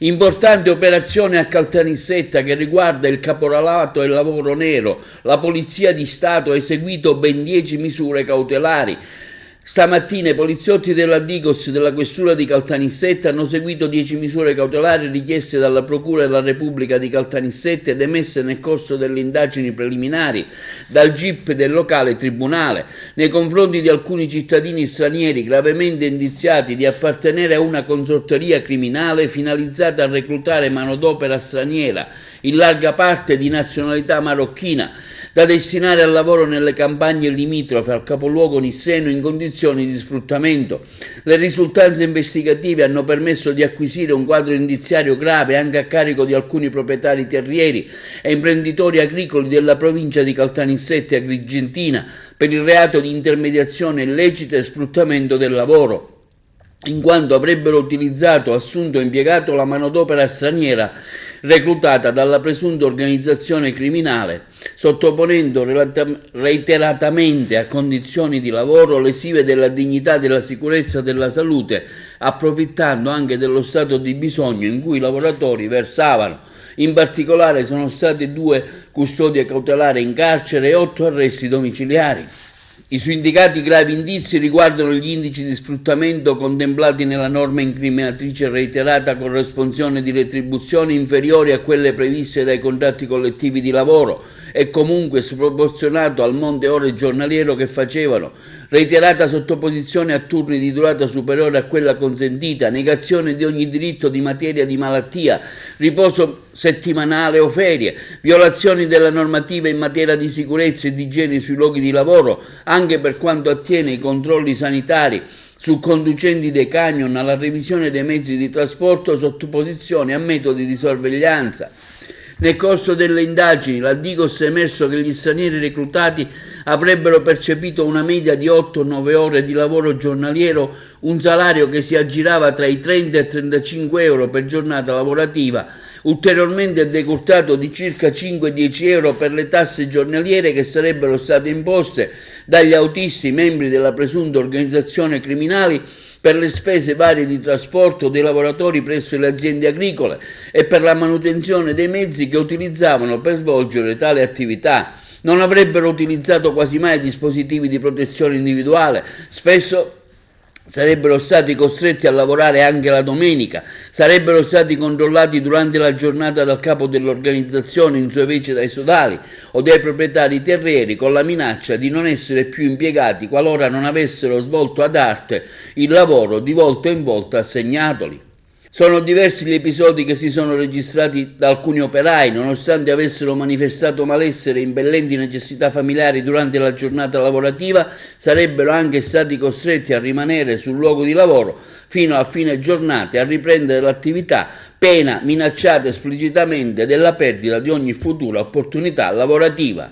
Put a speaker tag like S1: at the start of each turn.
S1: Importante operazione a Caltanissetta che riguarda il caporalato e il lavoro nero. La Polizia di Stato ha eseguito ben 10 misure cautelari. Stamattina i poliziotti della Digos della Questura di Caltanissetta hanno eseguito 10 misure cautelari richieste dalla Procura della Repubblica di Caltanissetta ed emesse nel corso delle indagini preliminari dal GIP del locale tribunale nei confronti di alcuni cittadini stranieri gravemente indiziati di appartenere a una consorteria criminale finalizzata a reclutare manodopera straniera, in larga parte di nazionalità marocchina, da destinare al lavoro nelle campagne limitrofe al capoluogo nisseno in condizioni di sfruttamento. Le risultanze investigative hanno permesso di acquisire un quadro indiziario grave anche a carico di alcuni proprietari terrieri e imprenditori agricoli della provincia di Caltanissetta e Agrigentina per il reato di intermediazione illecita e sfruttamento del lavoro, in quanto avrebbero utilizzato, assunto e impiegato la manodopera straniera reclutata dalla presunta organizzazione criminale, sottoponendo reiteratamente a condizioni di lavoro lesive della dignità, della sicurezza e della salute, approfittando anche dello stato di bisogno in cui i lavoratori versavano. In particolare sono state 2 custodie cautelari in carcere e 8 arresti domiciliari. I suindicati gravi indizi riguardano gli indici di sfruttamento contemplati nella norma incriminatrice reiterata corresponsione di retribuzioni inferiori a quelle previste dai contratti collettivi di lavoro e comunque sproporzionato al monte ore giornaliero che facevano, reiterata sottoposizione a turni di durata superiore a quella consentita, negazione di ogni diritto di materia di malattia, riposo settimanale o ferie, violazioni della normativa in materia di sicurezza e di igiene sui luoghi di lavoro, anche per quanto attiene ai controlli sanitari su conducenti dei camion, alla revisione dei mezzi di trasporto, sottoposizione a metodi di sorveglianza. Nel corso delle indagini, la Digos è emerso che gli stranieri reclutati avrebbero percepito una media di 8-9 ore di lavoro giornaliero, un salario che si aggirava tra i 30 e 35 euro per giornata lavorativa, ulteriormente decurtato di circa 5-10 euro per le tasse giornaliere che sarebbero state imposte dagli autisti membri della presunta organizzazione criminali per le spese varie di trasporto dei lavoratori presso le aziende agricole e per la manutenzione dei mezzi che utilizzavano per svolgere tale attività. Non avrebbero utilizzato quasi mai dispositivi di protezione individuale, spesso sarebbero stati costretti a lavorare anche la domenica, sarebbero stati controllati durante la giornata dal capo dell'organizzazione in sua vece dai sodali o dai proprietari terrieri con la minaccia di non essere più impiegati qualora non avessero svolto ad arte il lavoro di volta in volta assegnatoli. Sono diversi gli episodi che si sono registrati da alcuni operai, nonostante avessero manifestato malessere e impellenti necessità familiari durante la giornata lavorativa, sarebbero anche stati costretti a rimanere sul luogo di lavoro fino a fine giornata e a riprendere l'attività, pena minacciata esplicitamente della perdita di ogni futura opportunità lavorativa.